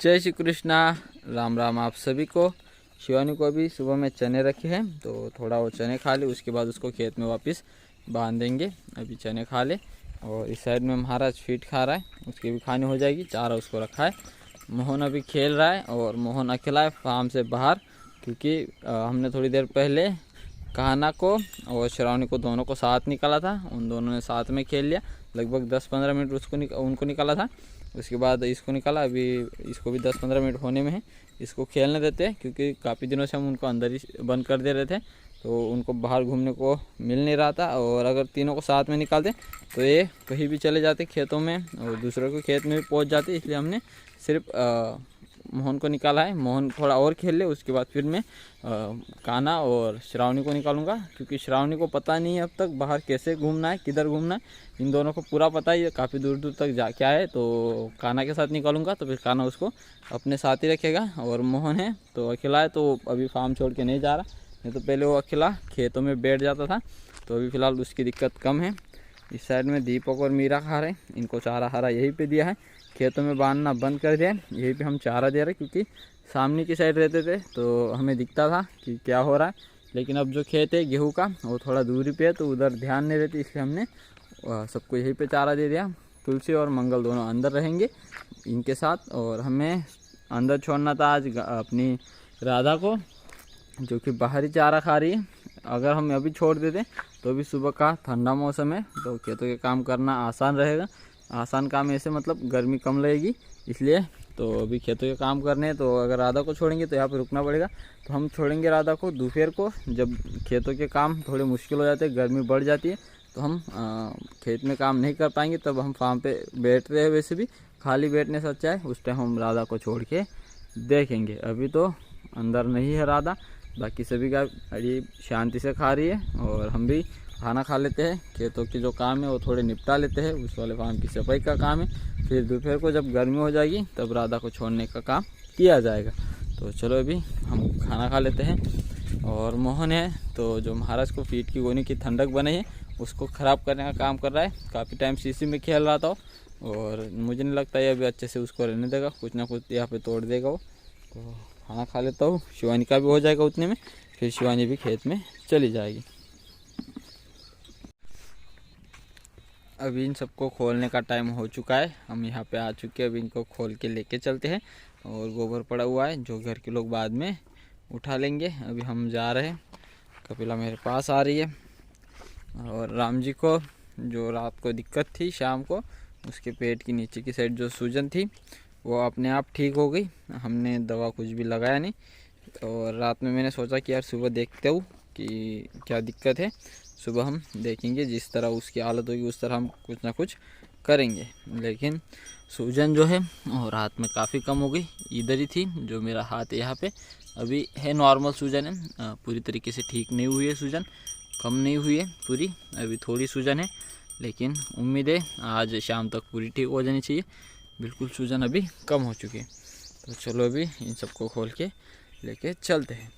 जय श्री कृष्णा, राम राम आप सभी को। शिवानी को अभी सुबह में चने रखे हैं तो थोड़ा वो चने खा ले, उसके बाद उसको खेत में वापस बांध देंगे। अभी चने खा ले। और इस साइड में महाराज फीट खा रहा है, उसकी भी खानी हो जाएगी। चारा उसको रखा है। मोहन अभी खेल रहा है और मोहन अकेला है फार्म से बाहर, क्योंकि हमने थोड़ी देर पहले कहाना को और श्रावणी को दोनों को साथ निकाला था। उन दोनों ने साथ में खेल लिया। लगभग 10-15 मिनट उनको निकाला था, उसके बाद इसको निकाला। अभी इसको भी 10-15 मिनट होने में है। इसको खेलने देते हैं, क्योंकि काफ़ी दिनों से हम उनको अंदर ही बंद कर दे रहे थे, तो उनको बाहर घूमने को मिल नहीं रहा था। और अगर तीनों को साथ में निकालते तो ये कहीं भी चले जाते खेतों में और दूसरों के खेत में भी पहुंच जाते। इसलिए हमने सिर्फ मोहन को निकाला है। मोहन थोड़ा और खेल ले, उसके बाद फिर मैं कान्हा और श्रावणी को निकालूंगा, क्योंकि श्रावणी को पता नहीं है अब तक बाहर कैसे घूमना है, किधर घूमना है। इन दोनों को पूरा पता है, काफ़ी दूर दूर तक जा क्या है। तो कान्हा के साथ निकालूंगा तो फिर कान्हा उसको अपने साथ ही रखेगा। और मोहन है तो अकेला है, तो अभी फार्म छोड़ के नहीं जा रहा। नहीं तो पहले वो अकेला खेतों में बैठ जाता था, तो अभी फ़िलहाल उसकी दिक्कत कम है। इस साइड में दीपक और मीरा खा रहे हैं। इनको चारा हरा यहीं पे दिया है, खेतों में बांधना बंद कर दिया। यहीं पे हम चारा दे रहे, क्योंकि सामने की साइड रहते थे तो हमें दिखता था कि क्या हो रहा है। लेकिन अब जो खेत है गेहूं का वो थोड़ा दूरी पे है, तो उधर ध्यान नहीं रहती, इसलिए हमने सबको यहीं पे चारा दे दिया। तुलसी और मंगल दोनों अंदर रहेंगे इनके साथ। और हमें अंदर छोड़ना था आज अपनी राधा को, जो कि बाहरी चारा खा रही है। अगर हम अभी छोड़ देते तो अभी सुबह का ठंडा मौसम है, तो खेतों के काम करना आसान रहेगा। आसान काम ऐसे मतलब गर्मी कम लगेगी, इसलिए तो अभी खेतों के काम करने हैं। तो अगर राधा को छोड़ेंगे तो यहाँ पे रुकना पड़ेगा। तो हम छोड़ेंगे राधा को दोपहर को, जब खेतों के काम थोड़े मुश्किल हो जाते हैं, गर्मी बढ़ जाती है, तो हम खेत में काम नहीं कर पाएंगे। तब हम फार्म पे बैठ रहे हैं, वैसे भी खाली बैठने से अच्छा है उस टाइम हम राधा को छोड़ के देखेंगे। अभी तो अंदर नहीं है राधा, बाकी सभी गाय बड़ी शांति से खा रही है। और हम भी खाना खा लेते हैं। खेतों के जो काम है वो थोड़े निपटा लेते हैं, उस वाले फार्म की सफाई का काम है। फिर दोपहर को जब गर्मी हो जाएगी तब राधा को छोड़ने का काम किया जाएगा। तो चलो अभी हम खाना खा लेते हैं। और मोहन है तो जो महाराज को फीट की गोनी की ठंडक बनी है उसको ख़राब करने का काम कर रहा है। काफ़ी टाइम सीसी में खेल रहा था और मुझे नहीं लगता है अभी अच्छे से उसको रहने देगा, कुछ ना कुछ यहाँ पे तोड़ देगा वो। तो खाना खा लेता हूँ, शिवानी का भी हो जाएगा उतने में, फिर शिवानी भी खेत में चली जाएगी। अभी इन सबको खोलने का टाइम हो चुका है, हम यहाँ पे आ चुके हैं। अभी इनको खोल के लेके चलते हैं। और गोबर पड़ा हुआ है जो घर के लोग बाद में उठा लेंगे। अभी हम जा रहे हैं। कपिला मेरे पास आ रही है। और राम जी को जो रात को दिक्कत थी शाम को, उसके पेट की नीचे की साइड जो सूजन थी वो अपने आप ठीक हो गई। हमने दवा कुछ भी लगाया नहीं। और रात में मैंने सोचा कि यार सुबह देखते हूँ कि क्या दिक्कत है। सुबह हम देखेंगे, जिस तरह उसकी हालत होगी उस तरह हम कुछ ना कुछ करेंगे। लेकिन सूजन जो है और हाथ में काफ़ी कम हो गई। इधर ही थी जो मेरा हाथ है यहाँ पे, अभी है नॉर्मल सूजन है। पूरी तरीके से ठीक नहीं हुई है सूजन, कम नहीं हुई है पूरी, अभी थोड़ी सूजन है। लेकिन उम्मीद है आज शाम तक पूरी ठीक हो जानी चाहिए। बिल्कुल सूजन अभी कम हो चुकी है। तो चलो अभी इन सबको खोल के लेके चलते हैं।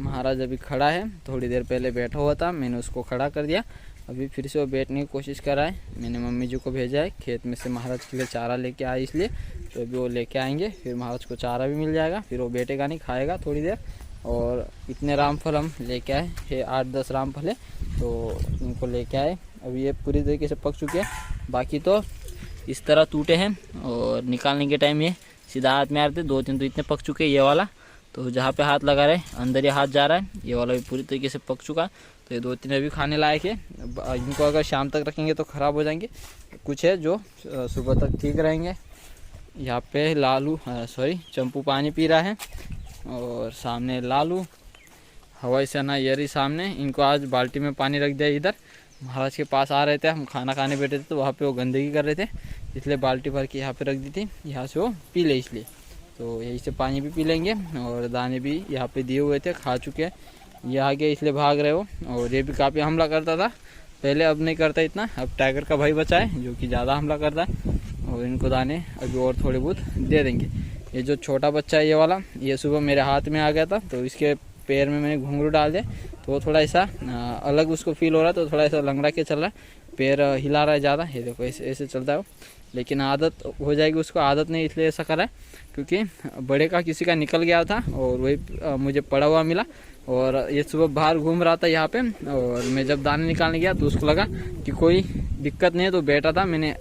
महाराज अभी खड़ा है, थोड़ी देर पहले बैठा हुआ था, मैंने उसको खड़ा कर दिया। अभी फिर से वो बैठने की कोशिश कर रहा है। मैंने मम्मी जी को भेजा है खेत में से महाराज के लिए चारा लेके आए, इसलिए तो अभी वो लेके आएंगे। फिर महाराज को चारा भी मिल जाएगा, फिर वो बैठेगा नहीं, खाएगा थोड़ी देर। और इतने रामफल हम लेके आए हैं, 8-10 रामफल है, तो इनको लेके आए। अभी ये पूरी तरीके से पक चुके हैं, बाकी तो इस तरह टूटे हैं। और निकालने के टाइम ये सीधा हाथ में आ रहे थे। 2-3 तो इतने पक चुके हैं। ये वाला तो जहाँ पे हाथ लगा रहे अंदर ही हाथ जा रहा है। ये वाला भी पूरी तरीके से पक चुका। तो ये 2-3 अभी खाने लायक है। इनको अगर शाम तक रखेंगे तो ख़राब हो जाएंगे। कुछ है जो सुबह तक ठीक रहेंगे। यहाँ पे लालू चंपू पानी पी रहा है और सामने लालू हवाई सेना ये रही सामने। इनको आज बाल्टी में पानी रख दिया। इधर महाराज के पास आ रहे थे, हम खाना खाने बैठे थे तो वहाँ पे वो गंदगी कर रहे थे, इसलिए बाल्टी भर के यहाँ पे रख दी थी, यहाँ से वो पी ले। इसलिए तो यहीं से पानी भी पी लेंगे और दाने भी यहाँ पे दिए हुए थे, खा चुके हैं। ये आ गया इसलिए भाग रहे हो। और ये भी काफ़ी हमला करता था पहले, अब नहीं करता इतना। अब टाइगर का भाई बचा है जो कि ज़्यादा हमला करता है। और इनको दाने अभी और थोड़े बहुत दे देंगे। ये जो छोटा बच्चा है ये वाला, ये सुबह मेरे हाथ में आ गया था तो इसके पैर में मैंने घुंघरू डाल दिया तो वो थोड़ा ऐसा अलग उसको फील हो रहा है, तो थोड़ा ऐसा लंगड़ा के चल रहा है, पैर हिला रहा है ज़्यादा। ये देखो ऐसे ऐसे चलता है वो, लेकिन आदत हो जाएगी उसको। आदत नहीं इसलिए ऐसा करा है क्योंकि बड़े का किसी का निकल गया था और वही मुझे पड़ा हुआ मिला। और ये सुबह बाहर घूम रहा था यहाँ पे, और मैं जब दाने निकालने गया तो उसको लगा कि कोई दिक्कत नहीं है, तो बैठा था। मैंने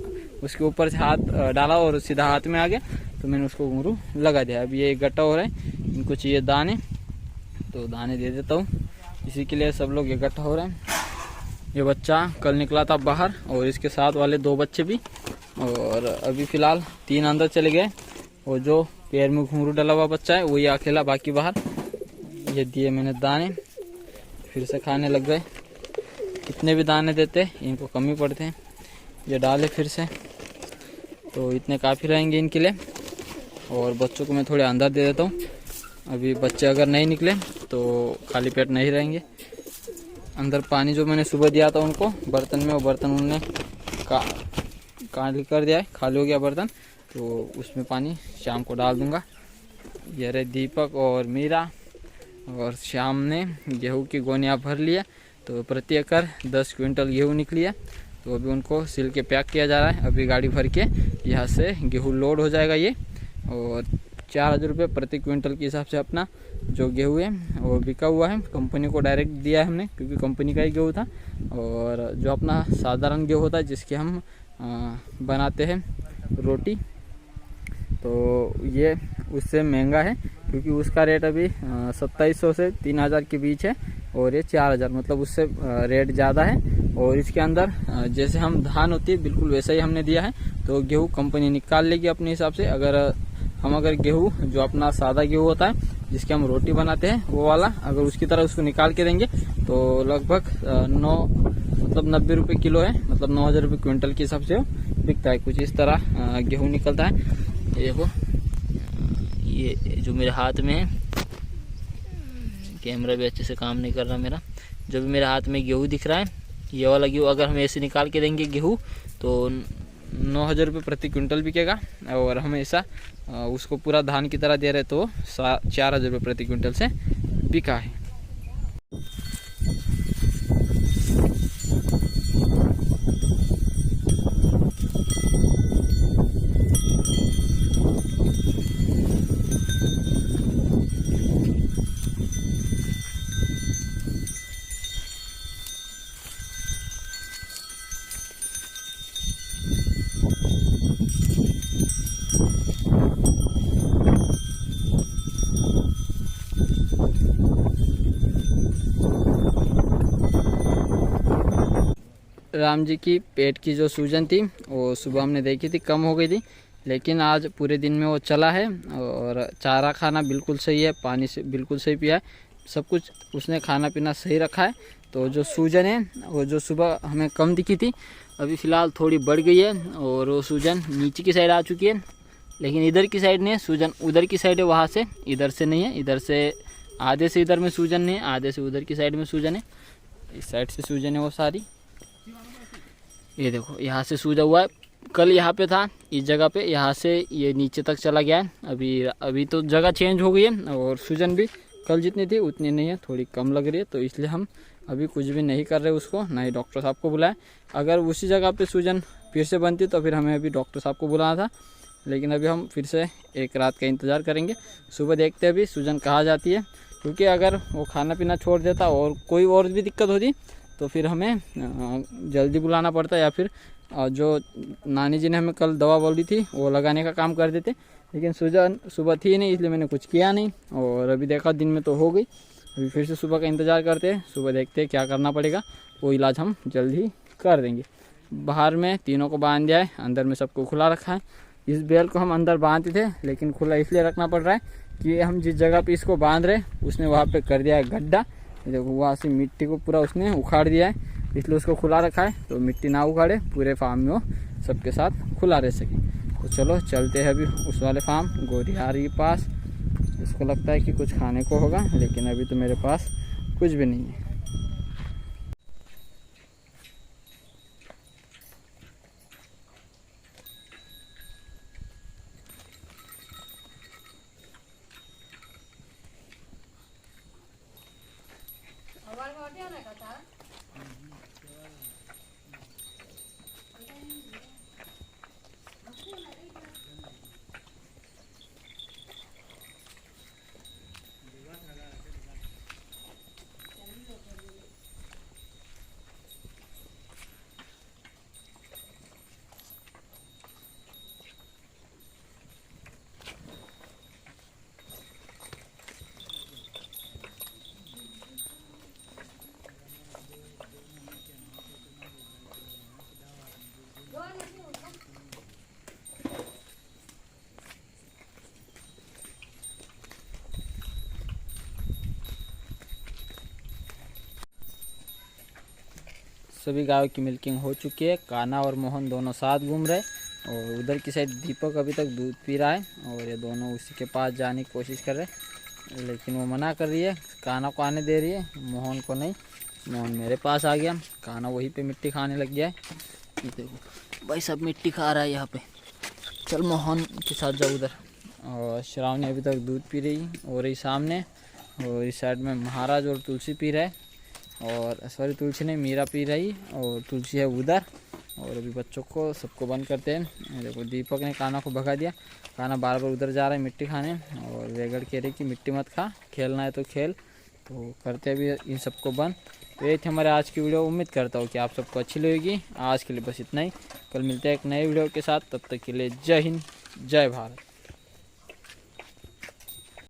उसके ऊपर से हाथ डाला और सीधा हाथ में आ गया, तो मैंने उसको घुंघरू लगा दिया। अब ये इकट्ठा हो रहा है, इनको चाहिए दाने, तो दाने दे देता हूँ। इसी के लिए सब लोग इकट्ठा हो रहे हैं। ये बच्चा कल निकला था बाहर और इसके साथ वाले 2 बच्चे भी, और अभी फ़िलहाल 3 अंदर चले गए। और जो पैर में घुंघरू डला हुआ बच्चा है वही अकेला, बाकी बाहर। ये दिए मैंने दाने, फिर से खाने लग गए। कितने भी दाने देते इनको कमी पड़ते हैं। ये डाले फिर से, तो इतने काफ़ी रहेंगे इनके लिए। और बच्चों को मैं थोड़े अंदर दे देता हूँ। अभी बच्चे अगर नहीं निकले तो खाली पेट नहीं रहेंगे। अंदर पानी जो मैंने सुबह दिया था उनको बर्तन में, वो बर्तन उन्होंने खाली कर दिया है, खाली हो गया बर्तन, तो उसमें पानी शाम को डाल दूंगा। ये रहे दीपक और मीरा, और शाम ने गेहूं की गोनियाँ भर लिया, तो प्रति एकड़ 10 क्विंटल गेहूं निकली है। तो अभी उनको सिल के पैक किया जा रहा है। अभी गाड़ी भर के यहाँ से गेहूं लोड हो जाएगा ये, और 4000 रुपये प्रति क्विंटल के हिसाब से अपना जो गेहूँ है वो बिका हुआ है। कंपनी को डायरेक्ट दिया है हमने, क्योंकि कंपनी का ही गेहूँ था। और जो अपना साधारण गेहूँ होता है जिसके हम बनाते हैं रोटी, तो ये उससे महंगा है, क्योंकि उसका रेट अभी 2700 से 3000 के बीच है, और ये 4000, मतलब उससे रेट ज़्यादा है। और इसके अंदर जैसे हम धान होती है बिल्कुल वैसा ही हमने दिया है। तो गेहूँ कंपनी निकाल लेगी अपने हिसाब से। अगर गेहूँ जो अपना सादा गेहूँ होता है जिसकी हम रोटी बनाते हैं वो वाला, अगर उसकी तरह उसको निकाल के देंगे तो लगभग 90 रुपये किलो है, मतलब 9000 रुपये क्विंटल के हिसाब से बिकता है। कुछ इस तरह गेहूँ निकलता है। ये देखो, ये जो मेरे हाथ में है, कैमरा भी अच्छे से काम नहीं कर रहा मेरा। जो भी मेरे हाथ में गेहूँ दिख रहा है, ये वाला गेहूँ अगर हम ऐसे निकाल के देंगे गेहूँ तो 9000 रुपये प्रति क्विंटल बिकेगा। और हम ऐसा उसको पूरा धान की तरह दे रहे तो 4000 रुपये प्रति क्विंटल से बिका है। राम जी की पेट की जो सूजन थी वो सुबह हमने देखी थी, कम हो गई थी, लेकिन आज पूरे दिन में वो चला है। और चारा खाना बिल्कुल सही है, पानी से बिल्कुल सही पिया है, सब कुछ उसने खाना पीना सही रखा है। तो जो सूजन है वो जो सुबह हमें कम दिखी थी अभी फ़िलहाल थोड़ी बढ़ गई है, और वो सूजन नीचे की साइड आ चुकी है। लेकिन इधर की साइड नहीं है सूजन, उधर की साइड है, वहाँ से इधर से नहीं है। इधर से आधे से इधर में सूजन नहीं है, आधे से उधर की साइड में सूजन है। इस साइड से सूजन है वो सारी। ये देखो यहाँ से सूजा हुआ है, कल यहाँ पे था इस जगह पे, यहाँ से ये नीचे तक चला गया है। अभी तो जगह चेंज हो गई है, और सूजन भी कल जितनी थी उतनी नहीं है, थोड़ी कम लग रही है। तो इसलिए हम अभी कुछ भी नहीं कर रहे उसको, ना ही डॉक्टर साहब को बुलाया। अगर उसी जगह पे सूजन फिर से बनती तो फिर हमें अभी डॉक्टर साहब को बुलाना था, लेकिन अभी हम फिर से एक रात का इंतज़ार करेंगे। सुबह देखते हैं अभी सूजन कहाँ जाती है, क्योंकि अगर वो खाना पीना छोड़ देता और कोई और भी दिक्कत होती तो फिर हमें जल्दी बुलाना पड़ता, या फिर जो नानी जी ने हमें कल दवा बोली थी वो लगाने का काम कर देते। लेकिन सूजन सुबह थी नहीं, इसलिए मैंने कुछ किया नहीं। और अभी देखा दिन में तो हो गई, अभी फिर से सुबह का इंतज़ार करते हैं। सुबह देखते हैं क्या करना पड़ेगा, वो इलाज हम जल्द ही कर देंगे। बाहर में तीनों को बांध दिया है, अंदर में सबको खुला रखा है। इस बैल को हम अंदर बांधते थे, लेकिन खुला इसलिए रखना पड़ रहा है कि हम जिस जगह पे इसको बांध रहे उसने वहाँ पे कर दिया है गड्ढा, देखो वहाँ से मिट्टी को पूरा उसने उखाड़ दिया है, इसलिए उसको खुला रखा है तो मिट्टी ना उखाड़े, पूरे फार्म में वो सबके साथ खुला रह सके। तो चलो चलते हैं अभी उस वाले फार्म। गोरी आ रही है पास, इसको लगता है कि कुछ खाने को होगा, लेकिन अभी तो मेरे पास कुछ भी नहीं है। सभी गायों की मिल्किंग हो चुकी है। कान्हा और मोहन दोनों साथ घूम रहे, और उधर की साइड दीपक अभी तक दूध पी रहा है, और ये दोनों उसी के पास जाने की कोशिश कर रहे हैं, लेकिन वो मना कर रही है। कान्हा को आने दे रही है, मोहन को नहीं। मोहन मेरे पास आ गया, कान्हा वहीं पे मिट्टी खाने लग गया है। देखो भाई सब मिट्टी खा रहा है यहाँ पे। चल मोहन के साथ जाओ उधर। और श्रावणी अभी तक दूध पी रही और रही सामने, और इस साइड में महाराज और तुलसी पी रहा है, और सॉरी तुलसी नहीं, मीरा पी रही, और तुलसी है उधर। और अभी बच्चों को सबको बंद करते हैं। देखो दीपक ने कान्हा को भगा दिया, कान्हा बार बार उधर जा रहा है मिट्टी खाने, और वेगड़ कह रही कि मिट्टी मत खा, खेलना है तो खेल। तो करते अभी इन सबको बंद। तो ये थी हमारे आज की वीडियो। उम्मीद करता हूँ कि आप सबको अच्छी लगेगी। आज के लिए बस इतना ही, कल मिलते हैं एक नए वीडियो के साथ। तब तक के लिए जय हिंद, जय भारत।